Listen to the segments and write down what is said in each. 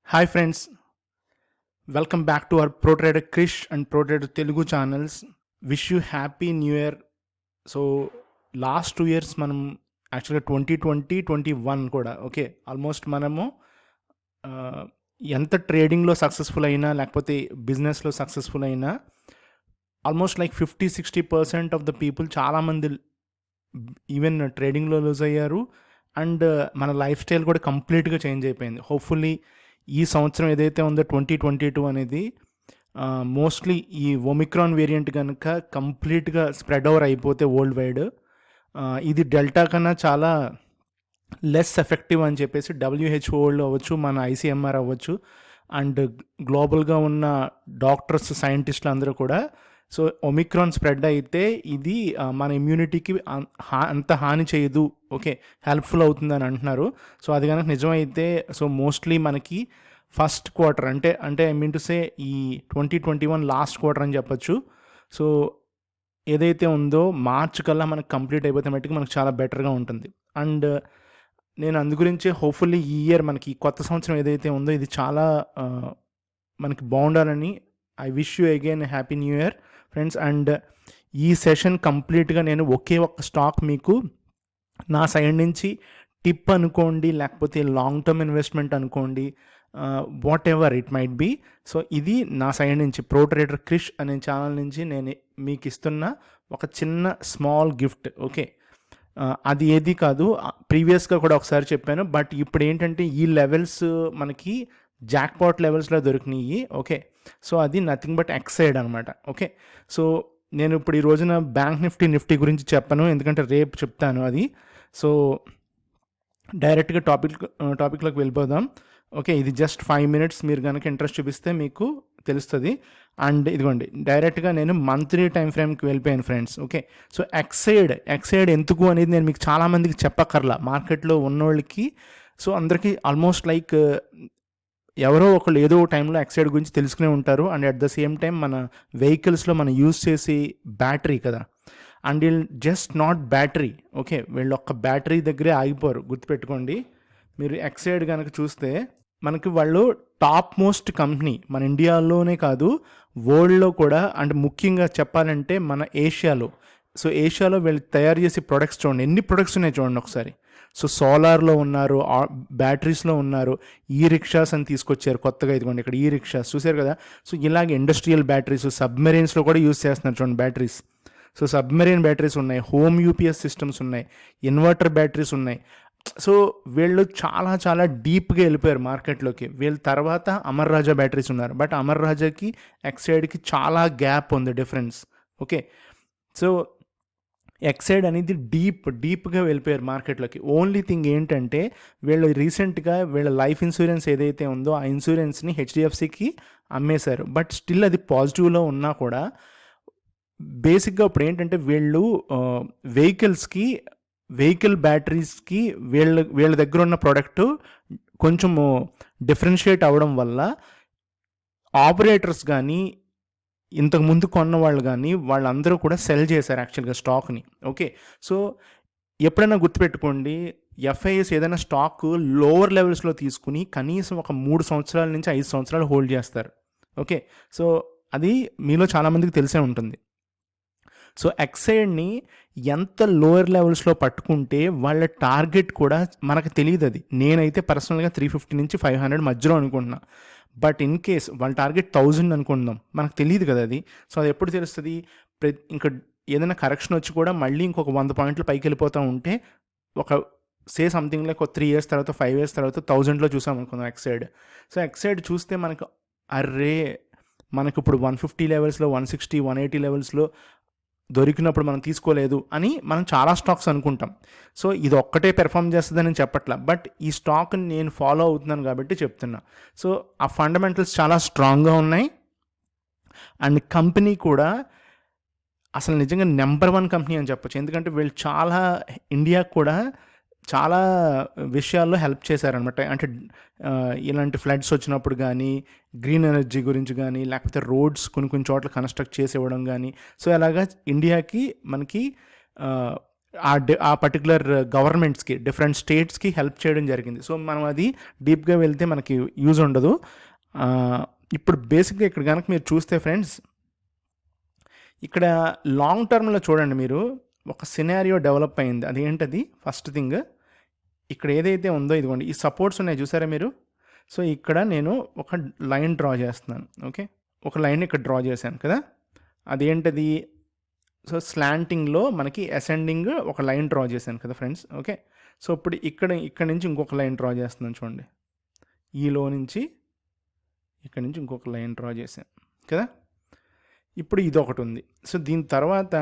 Hi friends, welcome back to our Pro Trader Krish and Pro Trader Telugu channels. Wish you happy new year. So last 2 years మనం యాక్చువల్గా 2021 కూడా okay almost మనము ఎంత ట్రేడింగ్లో successful అయినా లేకపోతే బిజినెస్లో సక్సెస్ఫుల్ అయినా almost like 50-60% of the people చాలామంది ఈవెన్ ట్రేడింగ్లో లూజ్ అయ్యారు అండ్ మన లైఫ్ స్టైల్ కూడా కంప్లీట్గా చేంజ్ అయిపోయింది. హోప్ఫుల్లీ ఈ సంవత్సరం ఏదైతే ఉందో 2022 అనేది మోస్ట్లీ ఈ ఒమిక్రాన్ వేరియంట్ కనుక కంప్లీట్గా స్ప్రెడ్ ఓవర్ అయిపోతే వరల్డ్ వైడ్ ఇది డెల్టా కన్నా చాలా లెస్ ఎఫెక్టివ్ అని చెప్పేసి WHO అవ్వచ్చు, మన ICMR అవ్వచ్చు అండ్ గ్లోబల్గా ఉన్న డాక్టర్స్ సైంటిస్టులు అందరూ కూడా సో ఒమిక్రాన్ స్ప్రెడ్ అయితే ఇది మన ఇమ్యూనిటీకి అంత హాని చేయదు, ఓకే హెల్ప్ఫుల్ అవుతుందని అంటున్నారు. సో అది కనుక నిజమైతే సో మోస్ట్లీ మనకి ఫస్ట్ క్వార్టర్ అంటే ఐ మీన్ టు సే ఈ 2021 లాస్ట్ క్వార్టర్ అని చెప్పచ్చు. సో ఏదైతే ఉందో మార్చ్ కల్లా మనకు కంప్లీట్ అయిపోతే మట్టుకు మనకు చాలా బెటర్గా ఉంటుంది. అండ్ నేను అందు గురించి హోప్ఫుల్లీ ఈ ఇయర్ మనకి కొత్త సంవత్సరం ఏదైతే ఉందో ఇది చాలా మనకి బాగుండాలని I wish you again happy new year friends. And ఈ సెషన్ కంప్లీట్గా నేను ఒకే ఒక్క స్టాక్ మీకు నా సైడ్ నుంచి టిప్ అనుకోండి, లేకపోతే లాంగ్ టర్మ్ ఇన్వెస్ట్మెంట్ అనుకోండి, whatever it might be. So ఇది నా సైడ్ నుంచి ప్రో ట్రేడర్ క్రిష్ అనే ఛానల్ నుంచి నేను మీకు ఇస్తున్న ఒక చిన్న స్మాల్ గిఫ్ట్. ఓకే అది ఏది కాదు, ప్రీవియస్గా కూడా ఒకసారి చెప్పాను, బట్ ఇప్పుడు ఏంటంటే ఈ లెవెల్స్ మనకి జాక్పాట్ లెవెల్స్లో దొరికినాయి. ఓకే సో అది నథింగ్ బట్ ఎక్సైడ్ అనమాట. ఓకే సో నేను ఇప్పుడు ఈ రోజున బ్యాంక్ నిఫ్టీ గురించి చెప్పను, ఎందుకంటే రేపు చెప్తాను అది. సో డైరెక్ట్గా టాపిక్లోకి వెళ్ళిపోదాం. ఓకే ఇది జస్ట్ 5 minutes, మీరు కనుక ఇంట్రెస్ట్ చూపిస్తే మీకు తెలుస్తుంది. అండ్ ఇదిగోండి డైరెక్ట్గా నేను మంత్లీ టైం ఫ్రేమ్కి వెళ్ళిపోయాను ఫ్రెండ్స్. ఓకే సో ఎక్సైడ్ ఎందుకు అనేది నేను మీకు చాలామందికి చెప్పక్కర్లా, మార్కెట్లో ఉన్నోళ్ళకి. సో అందరికీ ఆల్మోస్ట్ లైక్ ఎవరో ఒకళ్ళు ఏదో టైంలో ఎక్సైడ్ గురించి తెలుసుకునే ఉంటారు. And at the same time మన వెహికల్స్లో మనం యూజ్ చేసి బ్యాటరీ కదా, అండ్ వీళ్ళు జస్ట్ నాట్ బ్యాటరీ. ఓకే వీళ్ళు ఒక్క బ్యాటరీ దగ్గరే ఆగిపోరు, గుర్తుపెట్టుకోండి. మీరు ఎక్సైడ్ కనుక చూస్తే మనకి వాళ్ళు టాప్ మోస్ట్ కంపెనీ మన ఇండియాలోనే కాదు వరల్డ్లో కూడా, అంటే ముఖ్యంగా చెప్పాలంటే మన ఏషియాలో. సో ఏషియాలో వీళ్ళు తయారు చేసే ప్రొడక్ట్స్ చూడండి, ఎన్ని ప్రొడక్ట్స్ ఉన్నాయి చూడండి ఒకసారి. సో సోలార్లో ఉన్నారు, బ్యాటరీస్లో ఉన్నారు, ఈ రిక్షాస్ అని తీసుకొచ్చారు కొత్తగా, ఇదిగోండి ఇక్కడ ఈ రిక్షాస్ చూసారు కదా. సో ఇలాగే ఇండస్ట్రియల్ బ్యాటరీస్, సబ్మెరైన్స్లో కూడా యూజ్ చేస్తున్నారు చూడండి బ్యాటరీస్. సో సబ్మెరైన్ బ్యాటరీస్ ఉన్నాయి, హోమ్ యూపీఎస్ సిస్టమ్స్ ఉన్నాయి, ఇన్వర్టర్ బ్యాటరీస్ ఉన్నాయి. సో వీళ్ళు చాలా చాలా డీప్గా వెళ్ళిపోయారు మార్కెట్లోకి. వీళ్ళ తర్వాత అమర్ రాజా బ్యాటరీస్ ఉన్నారు, బట్ అమర్ రాజాకి ఎక్సైడ్కి చాలా గ్యాప్ ఉంది, డిఫరెన్స్. ఓకే సో ఎక్సైడ్ అనేది డీప్గా వెళ్ళిపోయారు మార్కెట్లోకి. ఓన్లీ థింగ్ ఏంటంటే వీళ్ళు రీసెంట్గా వీళ్ళ లైఫ్ ఇన్సూరెన్స్ ఏదైతే ఉందో ఆ ఇన్సూరెన్స్ని HDFCకి అమ్మేశారు. బట్ స్టిల్ అది పాజిటివ్లో ఉన్నా కూడా బేసిక్గా ఇప్పుడు ఏంటంటే వీళ్ళు వెహికల్ బ్యాటరీస్కి వీళ్ళ దగ్గర ఉన్న ప్రోడక్ట్ కొంచెము డిఫరెన్షియేట్ అవ్వడం వల్ల ఆపరేటర్స్ కానీ ఇంతకుముందు కొన్న వాళ్ళు కానీ వాళ్ళందరూ కూడా సెల్ చేశారు యాక్చువల్గా స్టాక్ని. ఓకే సో ఎప్పుడైనా గుర్తుపెట్టుకోండి, FIS ఏదైనా స్టాక్ లోవర్ లెవెల్స్లో తీసుకుని కనీసం ఒక 3 సంవత్సరాల నుంచి 5 సంవత్సరాలు హోల్డ్ చేస్తారు. ఓకే సో అది మీలో చాలామందికి తెలిసే ఉంటుంది. సో ఎక్సైడ్ని ఎంత లోయర్ లెవెల్స్లో పట్టుకుంటే వాళ్ళ టార్గెట్ కూడా మనకు తెలియదు. అది నేనైతే పర్సనల్గా 350 నుంచి 500 మధ్యలో అనుకుంటున్నా. బట్ ఇన్ కేస్ వాళ్ళ టార్గెట్ 1000 అనుకుందాం, మనకు తెలియదు కదా అది. సో అది ఎప్పుడు తెలుస్తుంది, ఇంకా ఏదైనా కరెక్షన్ వచ్చి కూడా మళ్ళీ ఇంకొక 100 పాయింట్లు పైకి వెళ్ళిపోతూ ఉంటే ఒక సంథింగ్ లైక్ ఒక 3 years తర్వాత 5 years తర్వాత 1000లో చూసాం అనుకుందాం ఎక్సైడ్. సో ఎక్సైడ్ చూస్తే మనకు అర్రే మనకు ఇప్పుడు 150 లెవెల్స్లో, 160, 180 లెవెల్స్లో దొరికినప్పుడు మనం తీసుకోలేదు అని మనం చాలా స్టాక్స్ అనుకుంటాం. సో ఇది ఒక్కటే పెర్ఫామ్ చేస్తుందని చెప్పట్లా, బట్ ఈ స్టాక్ని నేను ఫాలో అవుతున్నాను కాబట్టి చెప్తున్నా. సో ఆ ఫండమెంటల్స్ చాలా స్ట్రాంగ్గా ఉన్నాయి. అండ్ కంపెనీ కూడా అసలు నిజంగా నెంబర్ 1 కంపెనీ అని చెప్పొచ్చు, ఎందుకంటే వీళ్ళు చాలా ఇండియాకు కూడా చాలా విషయాల్లో హెల్ప్ చేశారనమాట. అంటే ఇలాంటి ఫ్లడ్స్ వచ్చినప్పుడు కానీ, గ్రీన్ ఎనర్జీ గురించి కానీ, లేకపోతే రోడ్స్ కొన్ని చోట్ల కన్స్ట్రక్ట్ చేసి ఇవ్వడం కానీ. సో అలాగా ఇండియాకి మనకి ఆ పర్టికులర్ గవర్నమెంట్స్కి, డిఫరెంట్ స్టేట్స్కి హెల్ప్ చేయడం జరిగింది. సో మనం అది డీప్గా వెళ్తే మనకి యూజ్ ఉండదు. ఇప్పుడు బేసిక్గా ఇక్కడ కనుక మీరు చూస్తే ఫ్రెండ్స్, ఇక్కడ లాంగ్ టర్మ్లో చూడండి మీరు, ఒక సినారియో డెవలప్ అయింది. అదేంటది? ఫస్ట్ థింగ్, ఇక్కడ ఏదైతే ఉందో ఇదిగోండి, ఈ సపోర్ట్స్ ఉన్నాయి చూసారా మీరు. సో ఇక్కడ నేను ఒక లైన్ డ్రా చేస్తున్నాను. ఓకే, ఒక లైన్ ఇక్కడ డ్రా చేశాను కదా, అదేంటది? సో స్లాంటింగ్లో మనకి అసెండింగ్ ఒక లైన్ డ్రా చేశాను కదా ఫ్రెండ్స్. ఓకే, సో ఇప్పుడు ఇక్కడ నుంచి ఇంకొక లైన్ డ్రా చేస్తున్నాను చూడండి. ఈలో నుంచి ఇక్కడ నుంచి ఇంకొక లైన్ డ్రా చేశాను కదా. ఇప్పుడు ఇది ఒకటి ఉంది. సో దీని తర్వాత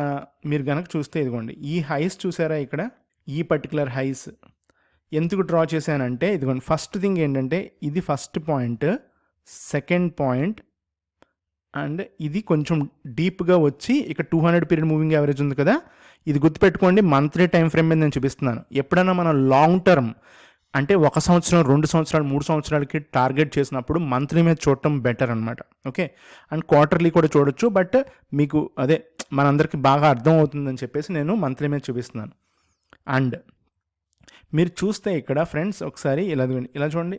మీరు కనుక చూస్తే ఇదిగోండి, ఈ హైస్ చూసారా ఇక్కడ, ఈ పర్టికులర్ హైస్ ఎందుకు డ్రా చేశానంటే ఇదిగోండి, ఫస్ట్ థింగ్ ఏంటంటే ఇది first point, second point, and ఇది కొంచెం డీప్గా వచ్చి ఇక్కడ 200 పీరియడ్ మూవింగ్ యావరేజ్ ఉంది కదా. ఇది గుర్తుపెట్టుకోండి, మంత్లీ టైం ఫ్రేమ్ మీద నేను చూపిస్తున్నాను. ఎప్పుడైనా మనం లాంగ్ టర్మ్ అంటే 1 సంవత్సరం, 2 సంవత్సరాలు, 3 సంవత్సరాలకి టార్గెట్ చేసినప్పుడు మంత్లీ మీద చూడటం బెటర్ అనమాట. ఓకే, అండ్ క్వార్టర్లీ కూడా చూడొచ్చు, బట్ మీకు అదే మనందరికీ బాగా అర్థం అవుతుందని చెప్పేసి నేను మంత్లీ మీద చూపిస్తున్నాను. అండ్ మీరు చూస్తే ఇక్కడ ఫ్రెండ్స్ ఒకసారి ఇలా చూడండి,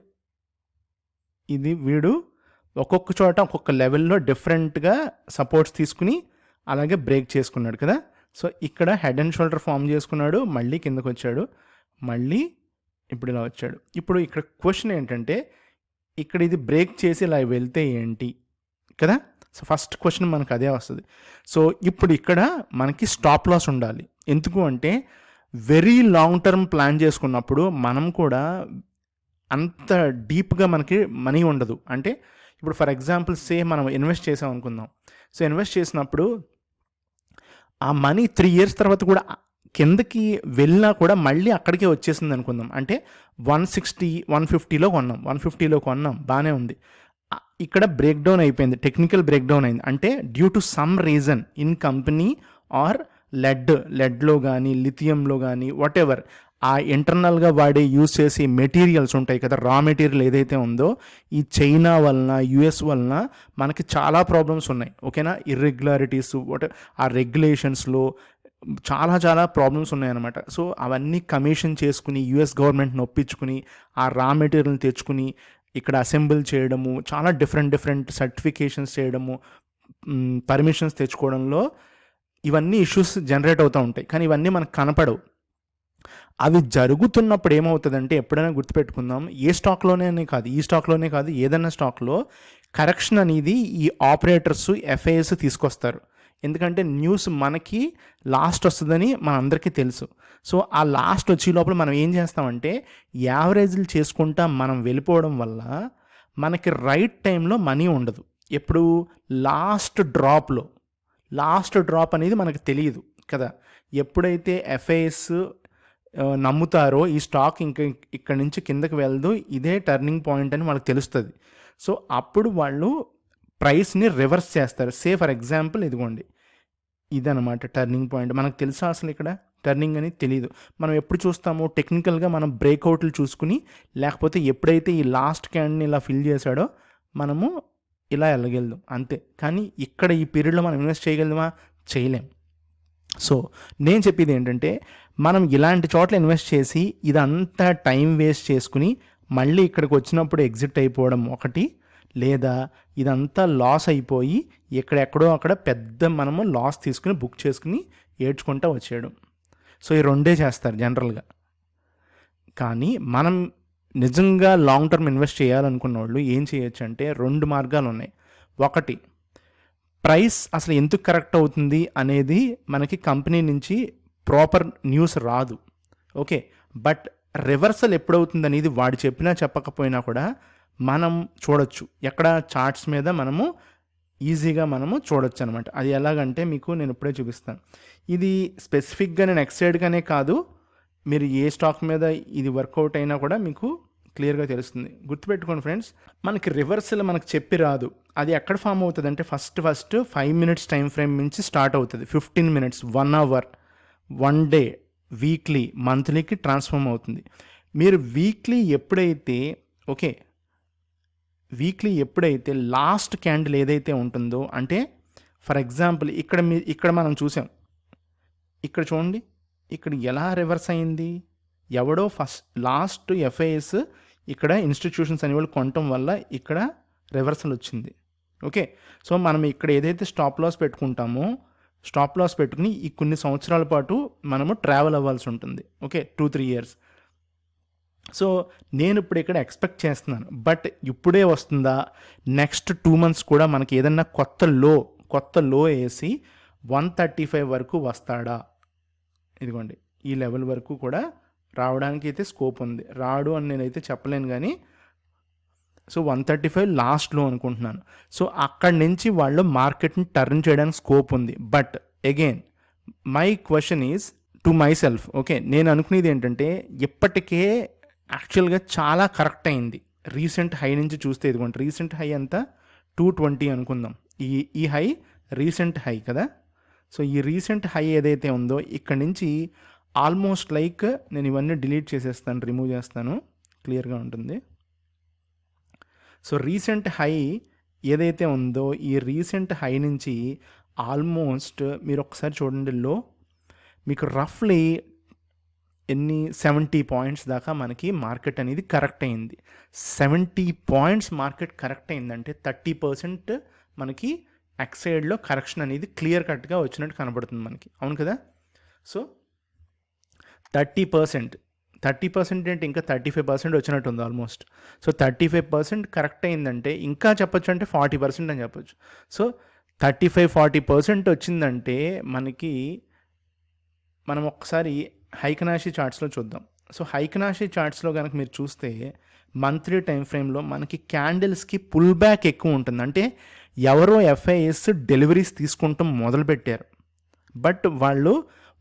ఇది వీడు ఒక్కొక్క చోట ఒక్కొక్క లెవెల్లో డిఫరెంట్గా సపోర్ట్స్ తీసుకుని అలాగే బ్రేక్ చేసుకున్నాడు కదా. సో ఇక్కడ హెడ్ అండ్ షోల్డర్ ఫామ్ చేసుకున్నాడు, మళ్ళీ కిందకు వచ్చాడు, మళ్ళీ ఇప్పుడు ఇలా వచ్చాడు. ఇప్పుడు ఇక్కడ క్వశ్చన్ ఏంటంటే, ఇక్కడ ఇది బ్రేక్ చేసి ఇలా వెళ్తే ఏంటి కదా. సో ఫస్ట్ క్వశ్చన్ మనకు అదే వస్తుంది. సో ఇప్పుడు ఇక్కడ మనకి స్టాప్ లాస్ ఉండాలి. ఎందుకు అంటే వెరీ లాంగ్ టర్మ్ ప్లాన్ చేసుకున్నప్పుడు మనం కూడా అంత డీప్గా మనకి మనీ ఉండదు. అంటే ఇప్పుడు ఫర్ ఎగ్జాంపుల్ మనం ఇన్వెస్ట్ చేసాం అనుకుందాం. సో ఇన్వెస్ట్ చేసినప్పుడు ఆ మనీ 3 years తర్వాత కూడా కిందకి వెళ్ళినా కూడా మళ్ళీ అక్కడికే వచ్చేసింది అనుకుందాం. అంటే 160, 150లో కొన్నాం, 150లో కొన్నాం, బాగానే ఉంది. ఇక్కడ బ్రేక్ డౌన్ అయిపోయింది, టెక్నికల్ బ్రేక్ డౌన్ అయింది. అంటే due to some reason in company or లెడ్లో కానీ లిథియంలో కానీ వాట్ ఎవర్, ఆ ఇంటర్నల్గా వాడే యూజ్ చేసే మెటీరియల్స్ ఉంటాయి కదా, రా మెటీరియల్ ఏదైతే ఉందో, ఈ చైనా వలన, యుఎస్ వలన మనకి చాలా ప్రాబ్లమ్స్ ఉన్నాయి. ఓకేనా, ఇర్రెగ్యులారిటీస్, ఆ రెగ్యులేషన్స్లో చాలా ప్రాబ్లమ్స్ ఉన్నాయన్నమాట. సో అవన్నీ కమిషన్ చేసుకుని యుఎస్ గవర్నమెంట్ని ఒప్పించుకుని ఆ రా మెటీరియల్ని తెచ్చుకుని ఇక్కడ అసెంబుల్ చేయడము, చాలా డిఫరెంట్ సర్టిఫికేషన్స్ చేయడము, పర్మిషన్స్ తెచ్చుకోవడంలో ఇవన్నీ ఇష్యూస్ జనరేట్ అవుతూ ఉంటాయి. కానీ ఇవన్నీ మనకు కనపడవు. అవి జరుగుతున్నప్పుడు ఏమవుతుందంటే, ఎప్పుడైనా గుర్తుపెట్టుకుందాం, ఏ స్టాక్లోనే కాదు, ఈ స్టాక్లోనే కాదు, ఏదైనా స్టాక్లో కరెక్షన్ అనేది ఈ ఆపరేటర్స్, ఎఫ్ఐఎస్ తీసుకొస్తారు. ఎందుకంటే న్యూస్ మనకి లాస్ట్ వస్తుందని మనందరికీ తెలుసు. సో ఆ లాస్ట్ వచ్చే లోపల మనం ఏం చేస్తామంటే యావరేజ్లు చేసుకుంటా మనం వెళ్ళిపోవడం వల్ల మనకి రైట్ టైంలో మనీ ఉండదు. ఎప్పుడు లాస్ట్ డ్రాప్ అనేది మనకు తెలియదు కదా. ఎప్పుడైతే ఎఫ్ఐఎస్ నమ్ముతారో ఈ స్టాక్ ఇక్కడ నుంచి కిందకి వెళ్దు, ఇదే టర్నింగ్ పాయింట్ అని వాళ్ళకి తెలుస్తుంది. సో అప్పుడు వాళ్ళు ప్రైస్ని రివర్స్ చేస్తారు. ఫర్ ఎగ్జాంపుల్ ఇదిగోండి, ఇదనమాట టర్నింగ్ పాయింట్. మనకు తెలుసా అసలు ఇక్కడ టర్నింగ్ అని తెలియదు. మనం ఎప్పుడు చూస్తాము, టెక్నికల్గా మనం బ్రేక్అవుట్లు చూసుకుని, లేకపోతే ఎప్పుడైతే ఈ లాస్ట్ క్యాండ్ని ఇలా ఫిల్ చేశాడో మనము ఇలా వెళ్ళగలుగుతాం అంతే. కానీ ఇక్కడ ఈ పీరియడ్లో మనం ఇన్వెస్ట్ చేయగలమా? చేయలేం. సో నేను చెప్పేది ఏంటంటే, మనం ఇలాంటి చోట్ల ఇన్వెస్ట్ చేసి ఇదంతా టైం వేస్ట్ చేసుకుని మళ్ళీ ఇక్కడికి వచ్చినప్పుడు ఎగ్జిట్ అయిపోవడం ఒకటి, లేదా ఇదంతా లాస్ అయిపోయి ఎక్కడెక్కడో అక్కడ పెద్ద మనము లాస్ తీసుకుని బుక్ చేసుకుని ఏడ్చుకుంటూ వచ్చేయడం. సో ఈ రెండే చేస్తారు జనరల్గా. కానీ మనం నిజంగా లాంగ్ టర్మ్ ఇన్వెస్ట్ చేయాలనుకున్న వాళ్ళు ఏం చేయొచ్చు అంటే 2 మార్గాలు ఉన్నాయి. ఒకటి, ప్రైస్ అసలు ఎందుకు కరెక్ట్ అవుతుంది అనేది మనకి కంపెనీ నుంచి ప్రాపర్ న్యూస్ రాదు. ఓకే, బట్ రివర్సల్ ఎప్పుడవుతుంది అనేది వాడు చెప్పినా చెప్పకపోయినా కూడా మనం చూడొచ్చు. ఎక్కడ చార్ట్స్ మీద మనము ఈజీగా మనము చూడొచ్చు అనమాట. అది ఎలాగంటే మీకు నేను ఇప్పుడే చూపిస్తాను. ఇది స్పెసిఫిక్గా నేను ఎక్సైడ్గానే కాదు, మీరు ఏ స్టాక్ మీద ఇది వర్కౌట్ అయినా కూడా మీకు క్లియర్గా తెలుస్తుంది. గుర్తుపెట్టుకోండి ఫ్రెండ్స్, మనకి రివర్సల్ మనకు చెప్పి రాదు. అది ఎక్కడ ఫామ్ అవుతుంది అంటే ఫస్ట్ 5 minutes టైం ఫ్రేమ్ నుంచి స్టార్ట్ అవుతుంది. 15 minutes, 1 hour, 1 day, వీక్లీ, మంత్లీకి ట్రాన్స్ఫార్మ్ అవుతుంది. మీరు వీక్లీ ఎప్పుడైతే లాస్ట్ క్యాండిల్ ఏదైతే ఉంటుందో, అంటే ఫర్ ఎగ్జాంపుల్ ఇక్కడ మనం చూసాం, ఇక్కడ చూడండి, ఇక్కడ ఎలా రివర్స్ అయింది? ఎవడో లాస్ట్ ఎఫ్ఐఎస్ ఇక్కడ ఇన్స్టిట్యూషన్స్ అనేవాళ్ళు కొనటం వల్ల ఇక్కడ రివర్సల్ వచ్చింది. ఓకే, సో మనం ఇక్కడ ఏదైతే స్టాప్ లాస్ పెట్టుకుంటామో స్టాప్ లాస్ పెట్టుకుని ఈ కొన్ని సంవత్సరాల పాటు మనము ట్రావెల్ అవ్వాల్సి ఉంటుంది. Okay, 2-3 years. సో నేను ఇప్పుడు ఇక్కడ ఎక్స్పెక్ట్ చేస్తున్నాను, బట్ ఇప్పుడే వస్తుందా, నెక్స్ట్ 2 months కూడా మనకి ఏదన్నా కొత్త లో వేసి 135 వరకు వస్తాడా? ఇదిగోండి, ఈ లెవెల్ వరకు కూడా రావడానికి అయితే స్కోప్ ఉంది. రాడు అని నేనైతే చెప్పలేను, కానీ సో 135 లాస్ట్లో అనుకుంటున్నాను. సో అక్కడి నుంచి వాళ్ళు మార్కెట్ని టర్న్ చేయడానికి స్కోప్ ఉంది. But again my question is to my self. Okay, నేను అనుకునేది ఏంటంటే ఇప్పటికే యాక్చువల్గా చాలా కరెక్ట్ అయింది. రీసెంట్ హై నుంచి చూస్తే ఇదిగోండి, రీసెంట్ హై అంతా 220 అనుకుందాం. ఈ హై రీసెంట్ హై కదా. సో ఈ రీసెంట్ హై ఏదైతే ఉందో ఇక్కడ నుంచి ఆల్మోస్ట్ లైక్, నేను ఇవన్నీ డిలీట్ చేసేస్తాను, రిమూవ్ చేస్తాను, క్లియర్గా ఉంటుంది. సో రీసెంట్ హై ఏదైతే ఉందో ఈ రీసెంట్ హై నుంచి ఆల్మోస్ట్ మీరు ఒకసారి చూడండి, మీకు రఫ్లీ 70 points దాకా మనకి మార్కెట్ అనేది కరెక్ట్ అయింది. 70 points మార్కెట్ కరెక్ట్ అయిందంటే 30% మనకి ఎక్సైడ్లో కరెక్షన్ అనేది క్లియర్ కట్గా వచ్చినట్టు కనబడుతుంది మనకి, అవును కదా. సో 30% అంటే ఇంకా 35% వచ్చినట్టు ఉంది ఆల్మోస్ట్. సో 35% కరెక్ట్ అయిందంటే ఇంకా చెప్పొచ్చు అంటే 40% అని చెప్పొచ్చు. సో 35-40% వచ్చిందంటే మనకి, మనం ఒకసారి హైకనాషి చార్ట్స్లో చూద్దాం. సో హైకనాషి చార్ట్స్లో కనుక మీరు చూస్తే మంత్లీ టైం ఫ్రేమ్లో మనకి క్యాండిల్స్కి పుల్ బ్యాక్ ఎక్కువ ఉంటుంది. అంటే ఎవరో ఎఫ్ఐఎస్ డెలివరీస్ తీసుకుంటాం మొదలుపెట్టారు, బట్ వాళ్ళు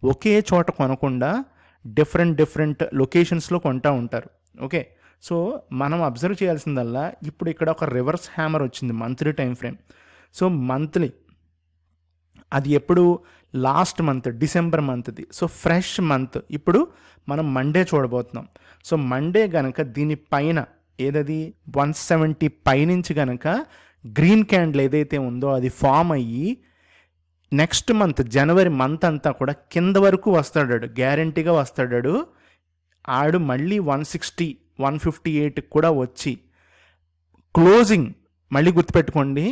ఒకే చోట కొనకుండా డిఫరెంట్ లొకేషన్స్లో కొంటూ ఉంటారు. ఓకే, సో మనం అబ్జర్వ్ చేయాల్సిందల్లా ఇప్పుడు ఇక్కడ ఒక రివర్స్ హ్యామర్ వచ్చింది monthly time frame. So monthly అది ఎప్పుడు, లాస్ట్ మంత్ డిసెంబర్ మంత్ది. సో ఫ్రెష్ మంత్ ఇప్పుడు మనం మండే చూడబోతున్నాం. సో మండే గనక దీనిపైన ఏదది 170 పైనుంచి గనక గ్రీన్ క్యాండిల్ ఏదైతే ఉందో అది ఫామ్ అయ్యి నెక్స్ట్ మంత్ జనవరి మంత్ అంతా కూడా కింద వరకు వస్తాడు, గ్యారంటీగా వస్తాడు. ఆడు మళ్ళీ 160-158 కూడా వచ్చి క్లోజింగ్, మళ్ళీ గుర్తుపెట్టుకోండి,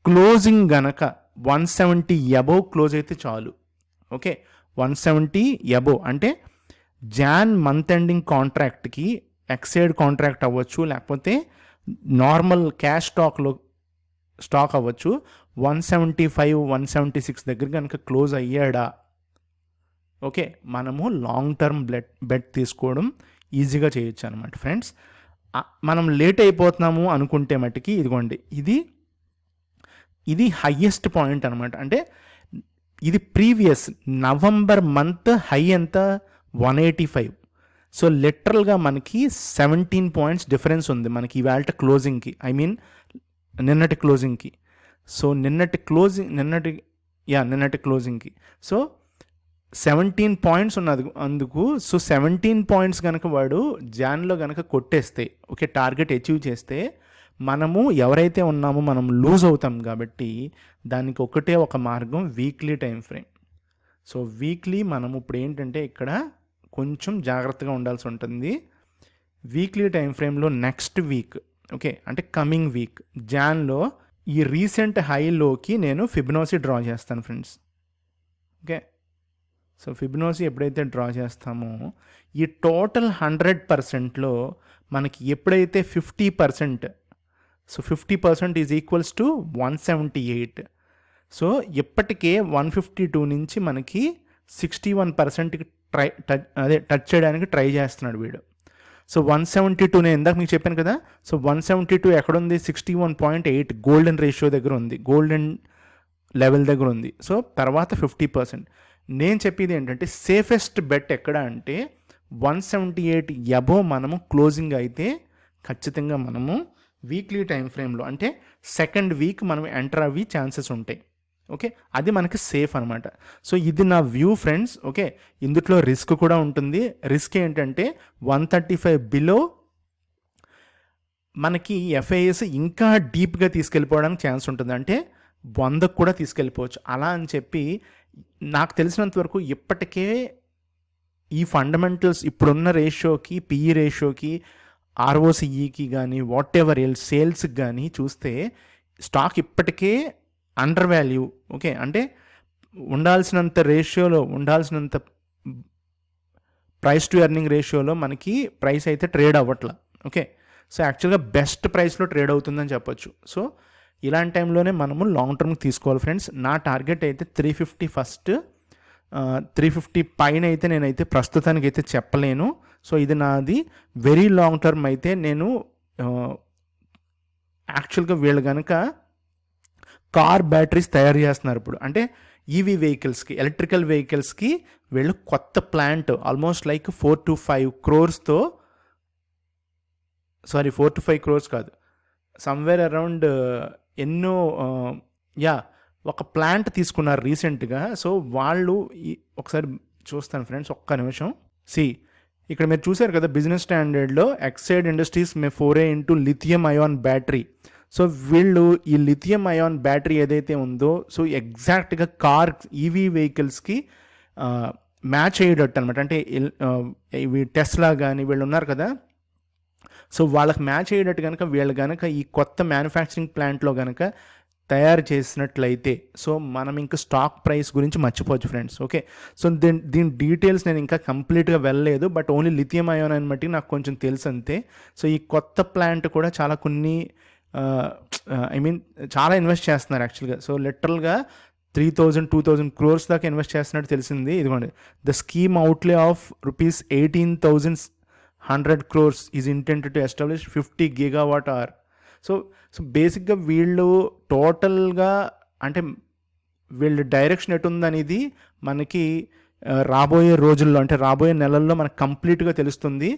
క్లోజింగ్ గనక 170 అబోవ్ క్లోజ్ అయితే చాలు. ఓకే, 170 అబోవ్ అంటే జాన్ మంత్ ఎండింగ్ కాంట్రాక్ట్కి ఎక్సైడ్ కాంట్రాక్ట్ అవ్వచ్చు, లేకపోతే నార్మల్ క్యాష్ స్టాక్ అవ్వచ్చు, 175-176 దగ్గర కనుక క్లోజ్ అయ్యాడా, ఓకే, మనము లాంగ్ టర్మ్ బెట్ తీసుకోవడం ఈజీగా చేయొచ్చు అనమాట ఫ్రెండ్స్. మనం లేట్ అయిపోతున్నాము అనుకుంటే మట్టుకి ఇదిగోండి, ఇది హయ్యెస్ట్ పాయింట్ అనమాట. అంటే ఇది ప్రీవియస్ నవంబర్ మంత్ హై ఎంత 185. సో లిటరల్గా మనకి 17 points డిఫరెన్స్ ఉంది మనకి ఇవాళ క్లోజింగ్కి, ఐ మీన్ నిన్నటి క్లోజింగ్కి. సో నిన్నటి క్లోజింగ్కి సో 17 points ఉన్నది అందుకు. సో 17 points కనుక వాడు జాన్లో కనుక కొట్టేస్తే, ఓకే, టార్గెట్ అచీవ్ చేస్తే మనము ఎవరైతే ఉన్నామో మనం లూజ్ అవుతాం. కాబట్టి దానికి ఒకటే ఒక మార్గం, weekly time frame. So weekly మనం ఇప్పుడు ఏంటంటే ఇక్కడ కొంచెం జాగ్రత్తగా ఉండాల్సి ఉంటుంది. వీక్లీ టైం ఫ్రేమ్లో నెక్స్ట్ వీక్, ఓకే, అంటే కమింగ్ వీక్ జాన్లో ఈ రీసెంట్ హైలోకి నేను ఫిబొనాచి డ్రా చేస్తాను ఫ్రెండ్స్. ఓకే, సో ఫిబొనాచి ఎప్పుడైతే డ్రా చేస్తామో ఈ టోటల్ 100%లో మనకి ఎప్పుడైతే 50%, so 50% is equals to 178. So ఇప్పటికే 152 నుంచి మనకి 61%కి టచ్ చేయడానికి ట్రై చేస్తున్నాడు వీడు. సో 172 నేను ఇందాక మీకు చెప్పాను కదా. సో 172 ఎక్కడుంది, 61.8 గోల్డెన్ రేషియో దగ్గర ఉంది, గోల్డెన్ లెవెల్ దగ్గర ఉంది. సో తర్వాత 50%. నేను చెప్పేది ఏంటంటే సేఫెస్ట్ బెట్ ఎక్కడ అంటే 178 అబోవ్ మనము క్లోజింగ్ అయితే ఖచ్చితంగా మనము వీక్లీ టైం ఫ్రేమ్లో అంటే సెకండ్ వీక్ మనం ఎంటర్ అవ్వి ఛాన్సెస్ ఉంటాయి. ఓకే, అది మనకి సేఫ్ అనమాట. సో ఇది నా వ్యూ ఫ్రెండ్స్. ఓకే, ఇందులో రిస్క్ కూడా ఉంటుంది. రిస్క్ ఏంటంటే 135 బిలో మనకి ఎఫ్ఐఎస్ ఇంకా డీప్గా తీసుకెళ్ళిపోవడానికి ఛాన్స్ ఉంటుంది. అంటే 100 కూడా తీసుకెళ్ళిపోవచ్చు. అలా అని చెప్పి నాకు తెలిసినంత వరకు ఇప్పటికే ఈ ఫండమెంటల్స్ ఇప్పుడున్న రేషియోకి, పిఈ రేషియోకి, ఆర్ఓసిఈకి కానీ వాట్ ఎవర్ ఎల్స్ సేల్స్కి కానీ చూస్తే స్టాక్ ఇప్పటికే అండర్ వాల్యూ. ఓకే, అంటే ఉండాల్సినంత రేషియోలో, ఉండాల్సినంత ప్రైస్ టు ఎర్నింగ్ రేషియోలో మనకి ప్రైస్ అయితే ట్రేడ్ అవ్వట్లా. ఓకే, సో యాక్చువల్గా బెస్ట్ ప్రైస్లో ట్రేడ్ అవుతుందని చెప్పొచ్చు. సో ఇలాంటి టైంలోనే మనము లాంగ్ టర్మ్కి తీసుకోవాలి ఫ్రెండ్స్. నా టార్గెట్ అయితే 350 ఫస్ట్, 350 పైన అయితే నేనైతే ప్రస్తుతానికి అయితే చెప్పలేను. సో ఇది నాది వెరీ లాంగ్ టర్మ్ అయితే నేను యాక్చువల్గా వీళ్ళు కనుక కార్ బ్యాటరీస్ తయారు చేస్తున్నారు ఇప్పుడు. అంటే ఈవీ వెహికల్స్కి, ఎలక్ట్రికల్ వెహికల్స్కి వీళ్ళు కొత్త ప్లాంట్ ఆల్మోస్ట్ లైక్ 4 to 5 crores-తో, సారీ 4 to 5 crores కాదు, సమ్వేర్ అరౌండ్ ఎన్నో ఒక ప్లాంట్ తీసుకున్నారు రీసెంట్గా. సో వాళ్ళు ఒకసారి చూస్తాను ఫ్రెండ్స్, ఒక్క నిమిషం. ఇక్కడ మీరు చూసారు కదా, బిజినెస్ స్టాండర్డ్లో Exide Industries may foray into lithium ion battery. So వీళ్ళు ఈ లిథియం అయాన్ బ్యాటరీ ఏదైతే ఉందో, సో ఎగ్జాక్ట్గా కార్ ఈవీ వెహికల్స్కి మ్యాచ్ అయ్యేటట్టు అనమాట. అంటే ఇవి టెస్లా కానీ వీళ్ళు ఉన్నారు కదా, సో వాళ్ళకి మ్యాచ్ అయ్యేటట్టు కనుక వీళ్ళు కనుక ఈ కొత్త మ్యానుఫ్యాక్చరింగ్ ప్లాంట్లో కనుక తయారు చేసినట్లయితే, సో మనం ఇంకా స్టాక్ ప్రైస్ గురించి మర్చిపోవచ్చు ఫ్రెండ్స్. ఓకే, సో దీని డీటెయిల్స్ నేను ఇంకా కంప్లీట్గా వెళ్ళలేదు, బట్ ఓన్లీ లిథియం అయాన్ అని బట్టి నాకు కొంచెం తెలుసు అంతే. సో ఈ కొత్త ప్లాంట్ కూడా చాలా కొన్ని చాలా ఇన్వెస్ట్ చేస్తున్నారు యాక్చువల్గా. సో లిటరల్గా 3,000-2,000 crores దాకా ఇన్వెస్ట్ చేస్తున్నట్టు తెలిసింది. ఇదిగోండి, the scheme అవుట్లే of ₹18,100 crores is intended to establish 50 GWh. So బేసిక్గా వీళ్ళు టోటల్గా అంటే వీళ్ళు డైరెక్షన్ ఎటుందనేది మనకి రాబోయే రోజుల్లో, అంటే రాబోయే నెలల్లో మనకు కంప్లీట్గా తెలుస్తుంది.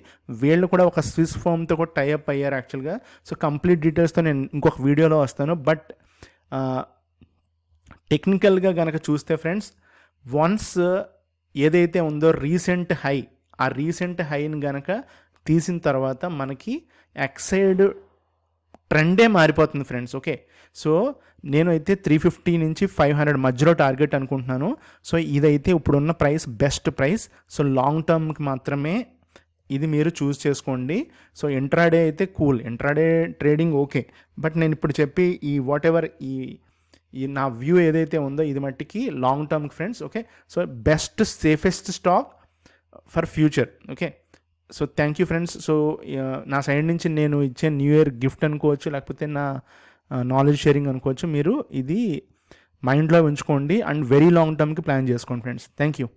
వీళ్ళు కూడా ఒక స్విస్ ఫామ్తో కూడా టైఅప్ అయ్యారు యాక్చువల్గా. సో కంప్లీట్ డీటెయిల్స్తో నేను ఇంకొక వీడియోలో వస్తాను. బట్ టెక్నికల్గా కనుక చూస్తే ఫ్రెండ్స్, వన్స్ ఏదైతే ఉందో రీసెంట్ హై, ఆ రీసెంట్ హైని కనుక తీసిన తర్వాత మనకి ఎక్సైడ్ ట్రెండే మారిపోతుంది ఫ్రెండ్స్. ఓకే, సో నేను అయితే 350 నుంచి 500 మధ్యలో టార్గెట్ అనుకుంటున్నాను. సో ఇదైతే ఇప్పుడున్న price best price. So long టర్మ్కి మాత్రమే ఇది మీరు చూస్ చేసుకోండి. సో ఇంట్రాడే అయితే cool, intraday trading okay. But నేను ఇప్పుడు చెప్పి ఈ వాట్ ఎవర్ ఈ నా వ్యూ ఏదైతే ఉందో ఇది మట్టికి లాంగ్ టర్మ్కి friends. Okay, so best safest stock for future. Okay, so thank you friends. So నా సైడ్ నుంచి నేను ఇచ్చే న్యూ ఇయర్ గిఫ్ట్ అనుకోవచ్చు, లేకపోతే నా నాలెడ్జ్ షేరింగ్ అనుకోవచ్చు. మీరు ఇది మైండ్లో ఉంచుకోండి అండ్ వెరీ లాంగ్ టర్మ్కి ప్లాన్ చేసుకోండి ఫ్రెండ్స్. Thank you.